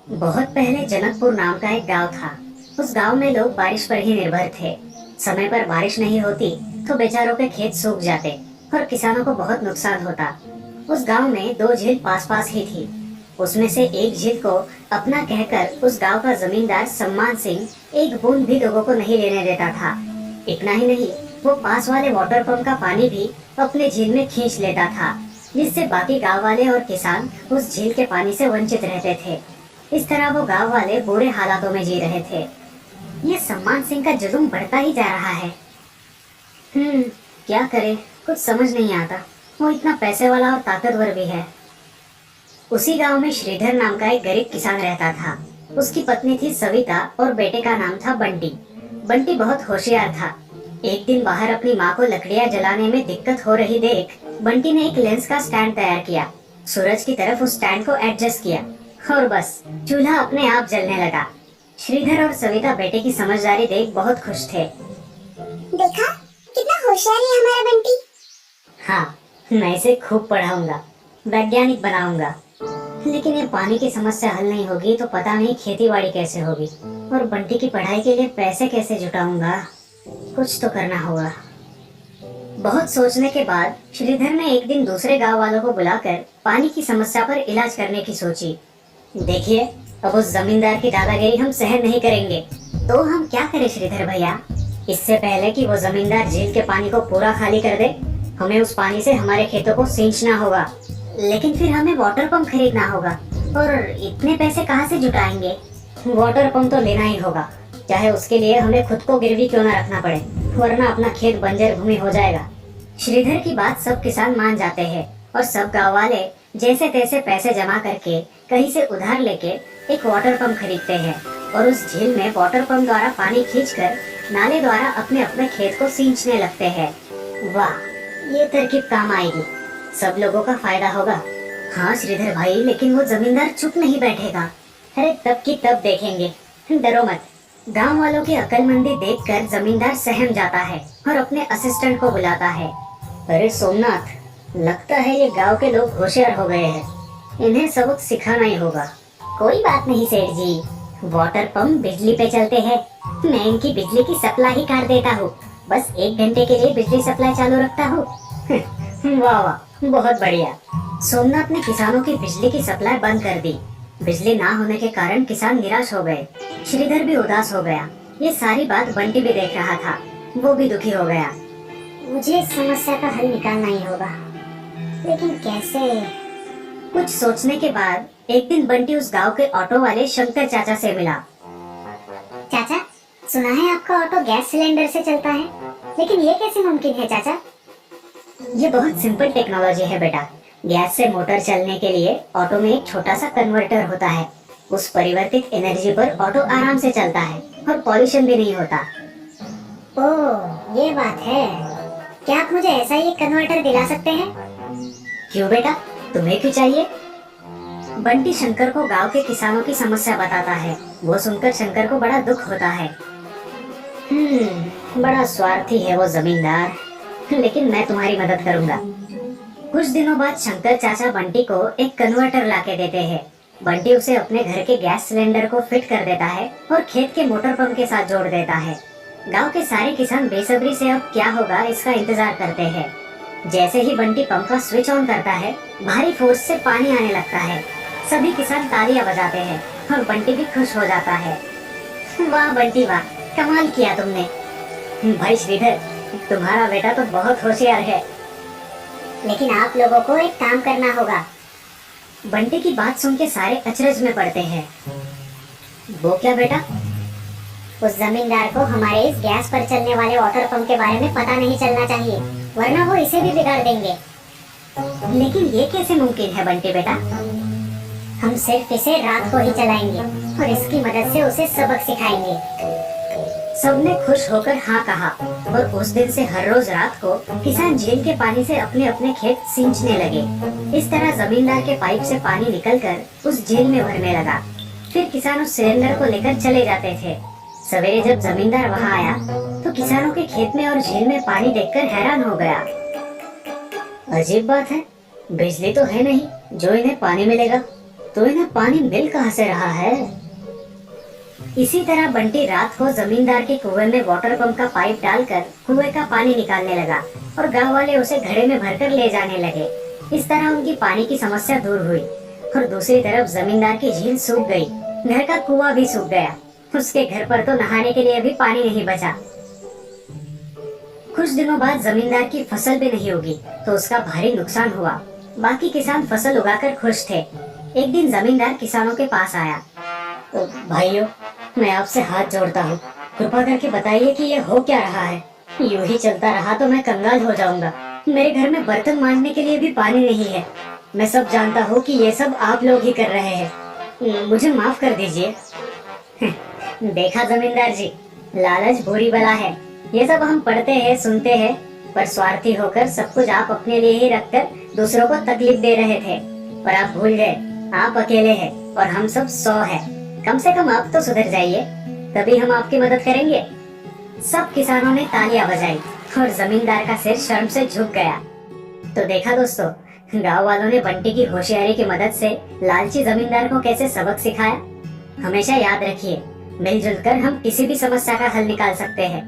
बहुत पहले जनकपुर नाम का एक गांव था। उस गांव में लोग बारिश पर ही निर्भर थे। समय पर बारिश नहीं होती तो बेचारों के खेत सूख जाते और किसानों को बहुत नुकसान होता। उस गांव में दो झील पास पास ही थी। उसमें से एक झील को अपना कहकर उस गांव का जमींदार सम्मान सिंह एक बूंद भी लोगों को नहीं लेने देता था। इतना ही नहीं, वो पास वाले वाटर पंप का पानी भी अपने झील में खींच लेता था, जिससे बाकी गांव वाले और किसान उस झील के पानी से वंचित रहते थे। इस तरह वो गांव वाले बुरे हालातों में जी रहे थे। ये सम्मान सिंह का जुल्म बढ़ता ही जा रहा है। क्या करे, कुछ समझ नहीं आता। वो इतना पैसे वाला और ताकतवर भी है। उसी गांव में श्रीधर नाम का एक गरीब किसान रहता था। उसकी पत्नी थी सविता और बेटे का नाम था बंटी। बंटी बहुत होशियार था। एक दिन बाहर अपनी माँ को लकड़ियाँ जलाने में दिक्कत हो रही देख बंटी ने एक लेंस का स्टैंड तैयार किया। सूरज की तरफ उस स्टैंड को एडजस्ट किया और बस चूल्हा अपने आप जलने लगा। श्रीधर और सविता बेटे की समझदारी देख बहुत खुश थे। देखा कितना होशियार है हमारा बंटी। हाँ, मैं इसे खूब पढ़ाऊंगा, वैज्ञानिक बनाऊंगा। लेकिन ये पानी की समस्या हल नहीं होगी तो पता नहीं खेती बाड़ी कैसे होगी, और बंटी की पढ़ाई के लिए पैसे कैसे जुटाऊंगा। कुछ तो करना होगा। बहुत सोचने के बाद श्रीधर ने एक दिन दूसरे गांव वालों को बुलाकर पानी की समस्या पर इलाज करने की सोची। देखिए, अब उस जमींदार की दादागिरी हम सहन नहीं करेंगे। तो हम क्या करें श्रीधर भैया? इससे पहले कि वो जमींदार झील के पानी को पूरा खाली कर दे, हमें उस पानी से हमारे खेतों को सींचना होगा। लेकिन फिर हमें वाटर पंप खरीदना होगा, और इतने पैसे कहाँ से जुटाएंगे? वाटर पंप तो लेना ही होगा, चाहे उसके लिए हमें खुद को गिरवी क्यों ना रखना पड़े, वरना अपना खेत बंजर भूमि हो जाएगा। श्रीधर की बात सब किसान मान जाते हैं और सब गाँव वाले जैसे तैसे पैसे जमा करके कहीं से उधार लेके एक वाटर पंप खरीदते हैं और उस झील में वाटर पंप द्वारा पानी खींचकर नाले द्वारा अपने अपने खेत को सींचने लगते हैं। वाह, ये तरकीब काम आएगी, सब लोगों का फायदा होगा। हाँ श्रीधर भाई, लेकिन वो जमींदार चुप नहीं बैठेगा। अरे तब की तब देखेंगे, डरो मत। गांव वालों की अक्लमंदी देखकर जमींदार सहम जाता है और अपने असिस्टेंट को बुलाता है। अरे सोमनाथ, लगता है ये गांव के लोग होशियार हो गए हैं, इन्हें सबक सिखाना ही होगा। कोई बात नहीं सेठ जी, वाटर पंप बिजली पे चलते हैं। मैं इनकी बिजली की सप्लाई ही काट देता हूँ, बस 1 घंटे के लिए बिजली सप्लाई चालू रखता हूँ। वाह वाह, बहुत बढ़िया। सोमनाथ ने किसानों की बिजली की सप्लाई बंद कर दी। बिजली ना होने के कारण किसान निराश हो गए। श्रीधर भी उदास हो गया। ये सारी बात बंटी भी देख रहा था, वो भी दुखी हो गया। मुझे इस समस्या का हल निकालना ही होगा, लेकिन कैसे? कुछ सोचने के बाद एक दिन बंटी उस गांव के ऑटो वाले शंकर चाचा से मिला। चाचा, सुना है आपका ऑटो गैस सिलेंडर से चलता है, लेकिन ये कैसे मुमकिन है चाचा? ये बहुत सिंपल टेक्नोलॉजी है बेटा। गैस से मोटर चलने के लिए ऑटो में एक छोटा सा कन्वर्टर होता है। उस परिवर्तित एनर्जी पर ऑटो आराम से चलता है और पॉल्यूशन भी नहीं होता। ओह, ये बात है। क्या आप मुझे ऐसा ही एक कन्वर्टर दिला सकते हैं? क्यों बेटा, तुम्हें क्यों चाहिए? बंटी शंकर को गांव के किसानों की समस्या बताता है। वो सुनकर शंकर को बड़ा दुख होता है। बड़ा स्वार्थी है वो जमींदार, लेकिन मैं तुम्हारी मदद करूंगा। कुछ दिनों बाद शंकर चाचा बंटी को एक कन्वर्टर लाके देते हैं। बंटी उसे अपने घर के गैस सिलेंडर को फिट कर देता है और खेत के मोटर पंप के साथ जोड़ देता है। गांव के सारे किसान बेसब्री से अब क्या होगा इसका इंतजार करते हैं। जैसे ही बंटी पंप का स्विच ऑन करता है, भारी फोर्स से पानी आने लगता है। सभी किसान तालियां बजाते हैं और बंटी भी खुश हो जाता है। वाह बंटी वाह, कमाल किया तुमने। भाई श्रीधर, तुम्हारा बेटा तो बहुत होशियार है। लेकिन आप लोगों को एक काम करना होगा। बंटी की बात सुन के सारे अचरज में पड़ते हैं। वो क्या बेटा? उस जमींदार को हमारे इस गैस पर चलने वाले वाटर पंप के बारे में पता नहीं चलना चाहिए, वरना वो इसे भी बिगाड़ देंगे। लेकिन ये कैसे मुमकिन है बंटी बेटा? हम सिर्फ इसे रात को ही चलाएंगे और इसकी मदद से उसे सबक सिखाएंगे। सबने खुश होकर हाँ कहा और उस दिन से हर रोज रात को किसान झील के पानी से अपने अपने खेत सींचने लगे। इस तरह जमींदार के पाइप से पानी निकलकर उस झील में भरने लगा। फिर किसान उस सिलेंडर को लेकर चले जाते थे। सवेरे जब जमींदार वहां आया तो किसानों के खेत में और झील में पानी देखकर हैरान हो गया। अजीब बात है, बिजली तो है नहीं जो इन्हें पानी मिलेगा। तो इन्हें पानी मिल कहाँ से रहा है? इसी तरह बंटी रात को जमींदार के कुएं में वाटर पंप का पाइप डालकर कुएं का पानी निकालने लगा और गांव वाले उसे घड़े में भरकर ले जाने लगे। इस तरह उनकी पानी की समस्या दूर हुई और दूसरी तरफ जमींदार की झील सूख गई, घर का कुआं भी सूख गया। उसके घर पर तो नहाने के लिए भी पानी नहीं बचा। कुछ दिनों बाद जमींदार की फसल भी नहीं उगी तो उसका भारी नुकसान हुआ। बाकी किसान फसल उगाकर खुश थे। एक दिन जमींदार किसानों के पास आया। तो भाइयों, मैं आपसे हाथ जोड़ता हूँ, कृपा करके बताइए कि ये हो क्या रहा है। यूं ही चलता रहा तो मैं कंगाल हो जाऊंगा। मेरे घर में बर्तन मांजने के लिए भी पानी नहीं है। मैं सब जानता हूँ कि ये सब आप लोग ही कर रहे हैं, मुझे माफ कर दीजिए। देखा जमींदार जी, लालच बुरी बला है। ये सब हम पढ़ते हैं, सुनते हैं, पर स्वार्थी होकर सब कुछ आप अपने लिए ही रखकर दूसरों को तकलीफ दे रहे थे। पर आप भूल गए, आप अकेले हैं और हम सब 100 हैं। कम से कम आप तो सुधर जाइए, तभी हम आपकी मदद करेंगे। सब किसानों ने तालियां बजाई और जमींदार का सिर शर्म से झुक गया। तो देखा दोस्तों, गांव वालों ने बंटी की होशियारी की मदद से लालची जमींदार को कैसे सबक सिखाया। हमेशा याद रखिए, मिलजुल कर हम किसी भी समस्या का हल निकाल सकते हैं।